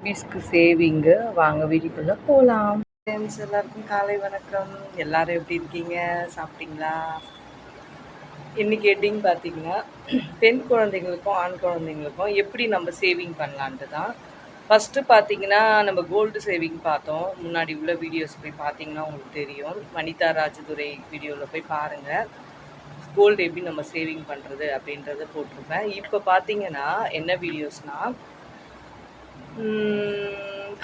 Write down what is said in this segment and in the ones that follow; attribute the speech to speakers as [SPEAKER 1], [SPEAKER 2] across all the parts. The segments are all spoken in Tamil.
[SPEAKER 1] பேபிஸ்க்கு சேவிங்கு. வாங்க வீட்டுக்குள்ளே போகலாம். ஃப்ரெண்ட்ஸ் எல்லாருக்கும் காலை வணக்கம். எல்லாரும் எப்படி இருக்கீங்க? சாப்பிட்டீங்களா? இன்னைக்கு எப்படின்னு பார்த்தீங்கன்னா, பெண் குழந்தைங்களுக்கும் ஆண் குழந்தைங்களுக்கும் எப்படி நம்ம சேவிங் பண்ணலான்ட்டு தான். ஃபஸ்ட்டு பார்த்தீங்கன்னா, நம்ம கோல்டு சேவிங் பார்த்தோம். முன்னாடி உள்ள வீடியோஸ் போய் பார்த்தீங்கன்னா உங்களுக்கு தெரியும். வனிதா ராஜதுரை வீடியோவில் போய் பாருங்கள். கோல்டு எப்படி நம்ம சேவிங் பண்ணுறது அப்படின்றத போட்டிருப்பேன். இப்போ பார்த்தீங்கன்னா என்ன வீடியோஸ்னால்,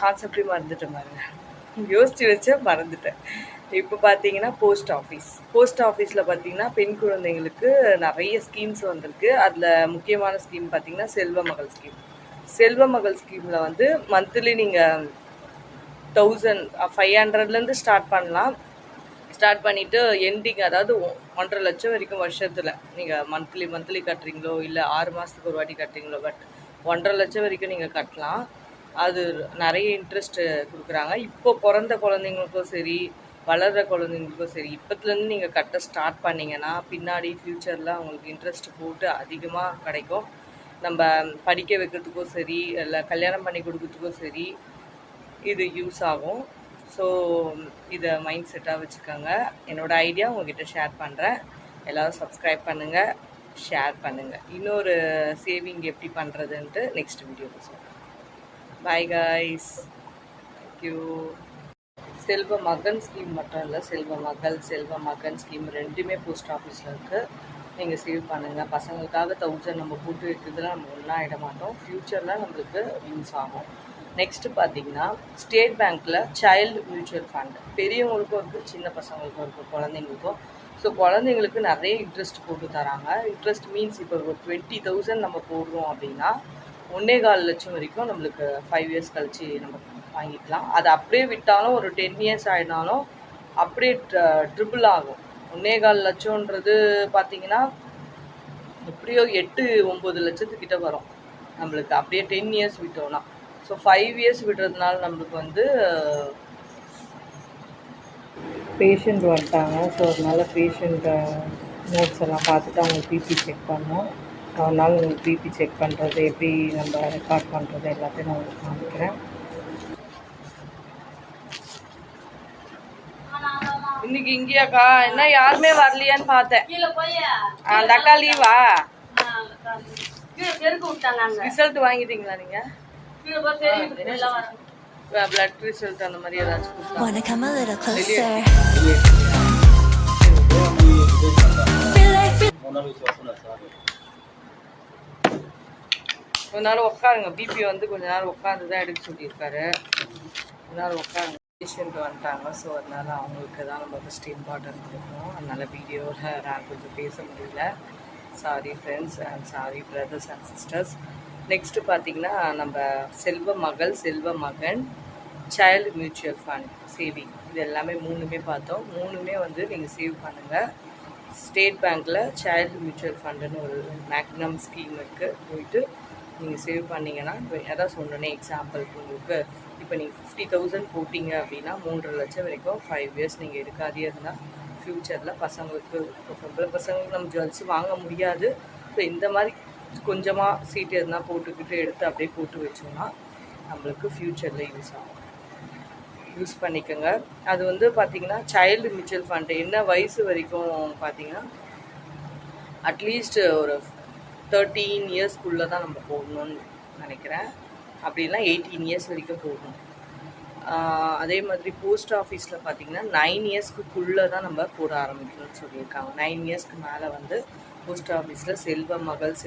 [SPEAKER 1] கான்செப்டே மறந்துட்டேன் பாருங்க. யோசித்து வச்சேன் மறந்துட்டேன். இப்போ பார்த்தீங்கன்னா போஸ்ட் ஆஃபீஸில் பார்த்தீங்கன்னா பெண் குழந்தைங்களுக்கு நிறைய ஸ்கீம்ஸ் வந்திருக்கு. அதில் முக்கியமான ஸ்கீம் பார்த்தீங்கன்னா செல்வ மகள் ஸ்கீமில் வந்து மந்த்லி நீங்கள் 1500 ஸ்டார்ட் பண்ணலாம். ஸ்டார்ட் பண்ணிவிட்டு எண்டிங், அதாவது 1.5 லட்சம் வரைக்கும் வருஷத்தில் நீங்கள் மந்த்லி கட்டுறீங்களோ இல்லை 6 மாதத்துக்கு ஒரு வாட்டி கட்டுறீங்களோ, பட் 1.5 லட்சம் வரைக்கும் நீங்கள் கட்டலாம். அது நிறைய இன்ட்ரெஸ்ட்டு கொடுக்குறாங்க. இப்போ பிறந்த குழந்தைங்களுக்கும் சரி, வளர்கிற குழந்தைங்களுக்கும் சரி, இப்போத்துலேருந்து நீங்கள் கட்ட ஸ்டார்ட் பண்ணிங்கன்னா பின்னாடி ஃப்யூச்சரில் அவங்களுக்கு இன்ட்ரெஸ்ட் போட்டு அதிகமாக கிடைக்கும். நம்ம படிக்க வைக்கிறதுக்கும் சரி, இல்லை கல்யாணம் பண்ணி கொடுக்கறதுக்கும் சரி இது யூஸ் ஆகும். ஸோ இதை மைண்ட் செட்டாக வச்சுக்கோங்க. என்னோடய ஐடியா உங்கள்கிட்ட ஷேர் பண்ணுறேன். எல்லோரும் சப்ஸ்கிரைப் பண்ணுங்கள், ஷேர் பண்ணுங்கள். இன்னொரு சேவிங் எப்படி பண்ணுறதுன்ட்டு நெக்ஸ்ட் வீடியோவில் சொல்கிறேன். Bye guys, thank you. செல்வ மகன் ஸ்கீம் மட்டும் இல்லை, செல்வ மகன் ஸ்கீம் ரெண்டுமே போஸ்ட் ஆஃபீஸில் இருக்குது. நீங்கள் சேவ் பண்ணுங்கள். பசங்களுக்காக 1000 நம்ம போட்டு வைக்கிறதுல நம்ம ஒன்றா ஆகிட மாட்டோம். ஃப்யூச்சரில் நம்மளுக்கு யூஸ் ஆகும். நெக்ஸ்ட்டு பார்த்தீங்கன்னா, ஸ்டேட் பேங்க்கில் சைல்டு மியூச்சுவல் ஃபண்ட் பெரியவங்களுக்கும் இருக்குது, சின்ன பசங்களுக்கும் இருக்குது, குழந்தைங்களுக்கும். ஸோ குழந்தைங்களுக்கு நிறைய இன்ட்ரெஸ்ட் போட்டு தராங்க. இன்ட்ரெஸ்ட் மீன்ஸ் இப்போ ஒரு 20,000 நம்ம போடுறோம் அப்படின்னா 1.25 லட்சம் வரைக்கும் நம்மளுக்கு 5 இயர்ஸ் கழிச்சு நம்ம வாங்கிக்கலாம். அது அப்படியே விட்டாலும் ஒரு 10 இயர்ஸ் ஆகினாலும் அப்படியே ட்ரிபிள் ஆகும். 1.25 லட்சம்ன்றது பார்த்தீங்கன்னா எப்படியோ 8-9 லட்சத்துக்கிட்ட வரும் நம்மளுக்கு, அப்படியே 10 இயர்ஸ் விட்டோம்னா. ஸோ 5 இயர்ஸ் விடுறதுனால நம்மளுக்கு வந்து பேஷண்ட் வந்துட்டாங்க. ஸோ அதனால் பேஷண்ட் நோட்ஸ் எல்லாம் பார்த்துட்டு அவங்க பிபி செக் பண்ணோம். அதனால் உங்களுக்கு பிபி செக் பண்ணுறது எப்படி நம்ம ரெக்கார்ட் பண்ணுறது எல்லாத்தையும் நான் உங்களுக்கு காமிக்கிறேன். இன்னைக்கு இங்கேயாக்கா என்ன யாருமே வரலையான்னு பார்த்தேன். அந்த அக்கா லீவா? ரிசல்ட் வாங்கிட்டீங்களா நீங்கள்? பிளட் ரிசல்ட் அந்த மாதிரி ஏதாச்சும் கொஞ்ச நேரம் உட்காருங்க. பிபி வந்து கொஞ்ச நேரம் உட்காந்து தான் எடுக்க சொல்லியிருக்காரு. கொஞ்ச நேரம் உட்காருங்க. பேஷண்ட் வந்துட்டாங்க. ஸோ அதனால் அவங்களுக்கு தான் நம்ம ஃபஸ்ட்டு இம்பார்ட்டன்ட் கொடுக்கணும். அதனால் வீடியோவில் நான் கொஞ்சம் பேச முடியல. Sorry friends and sorry brothers and sisters. Next பார்த்தீங்கன்னா, நம்ம செல்வ மகன் சைல்டு மியூச்சுவல் ஃபண்ட் சேவிங் இது எல்லாமே 3மே பார்த்தோம். 3மே வந்து நீங்கள் சேவ் பண்ணுங்கள். ஸ்டேட் பேங்க்கில் சைல்டு மியூச்சுவல் ஃபண்டுன்னு ஒரு மேக்னம் ஸ்கீம் இருக்குது. போயிட்டு நீங்கள் சேவ் பண்ணிங்கன்னா, அதான் சொன்னோன்னே எக்ஸாம்பிளுக்கு உங்களுக்கு இப்போ நீங்கள் 50,000 போட்டிங்க அப்படின்னா 3.5 லட்சம் வரைக்கும் 5 இயர்ஸ் நீங்கள் எடுக்காதே இருந்தால் ஃப்யூச்சரில் பசங்களுக்கு, பொம்பளை பசங்களுக்கு நம்ம ஜுவல்ஸ் வாங்க முடியாது. ஸோ இந்த மாதிரி கொஞ்சமாக சீட்டு எதுனா போட்டுக்கிட்டு எடுத்து அப்படியே போட்டு வச்சோம்னா நம்மளுக்கு ஃப்யூச்சரில் யூஸ் பண்ணிக்கோங்க. அது வந்து பார்த்திங்கன்னா சைல்டு மியூச்சுவல் ஃபண்டு என்ன வயசு வரைக்கும் பார்த்தீங்கன்னா அட்லீஸ்ட் ஒரு 13 இயர்ஸ்க்குள்ளே தான் நம்ம போடணும்னு நினைக்கிறேன். அப்படிலாம் 18 இயர்ஸ் வரைக்கும் போடணும். அதே மாதிரி போஸ்ட் ஆஃபீஸில் பார்த்திங்கன்னா 9 இயர்ஸ்க்குள்ளே தான் நம்ம போட ஆரம்பிக்கணும்னு சொல்லியிருக்காங்க. 9 இயர்ஸ்க்கு மேலே வந்து போஸ்ட் ஆஃபீஸில் செல்வ மகன்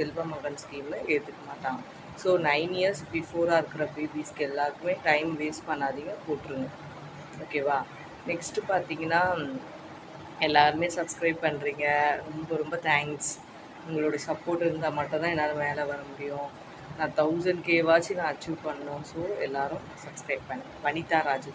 [SPEAKER 1] ஸ்கீமில் ஏற்றுக்க மாட்டாங்க. ஸோ 9 இயர்ஸ் பிஃபோராக இருக்கிற பேபிஸ்க்கு எல்லாருக்குமே டைம் வேஸ்ட் பண்ணாதீங்க, போட்டுருங்க. ஓகேவா? நெக்ஸ்ட்டு பார்த்தீங்கன்னா, எல்லாருமே சப்ஸ்கிரைப் பண்ணுறீங்க, ரொம்ப தேங்க்ஸ். உங்களோட சப்போர்ட் இருந்தால் மட்டும்தான் என்னால் மேலே வர முடியும். நான் 1000K வாச்சு நான் அச்சீவ் பண்ணணும். ஸோ எல்லோரும் சப்ஸ்கிரைப் பண்ணுங்கள். வனிதா ராஜு.